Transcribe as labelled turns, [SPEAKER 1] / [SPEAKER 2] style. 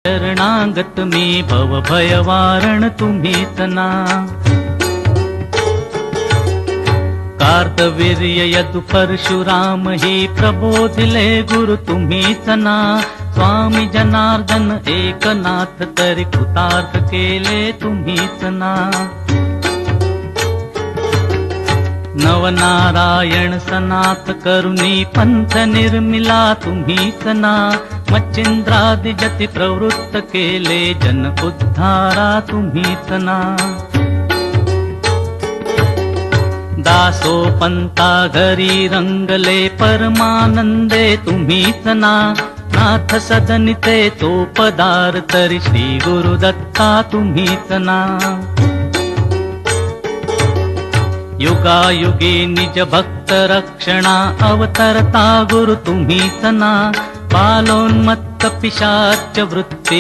[SPEAKER 1] शरणागत मी भव भयवारण तुम्हीच ना। कार्तवीर्य यदु परशुराम ही प्रबोधिले गुरु तुम्हीच ना। स्वामी जनार्दन एकनाथ तरी कृतार्थ केले तुम्हीच ना। नवनारायण सनाथ करुणी पंथ निर्मिला तुम्हीच ना। मच्छिंद्रादि जति प्रवृत्त केले जन उद्धारा तुम्हीच ना। दासो पंता घरी रंगले परमानंदे तुम्हीच ना। नाथ सदनिते तो पदार तरी श्री गुरुदत्ता तुम्हीच ना। युगायुगी निज भक्त रक्षणा अवतरता गुरु तुम्हीच ना। बालोन्मत्त पिशाच वृत्ती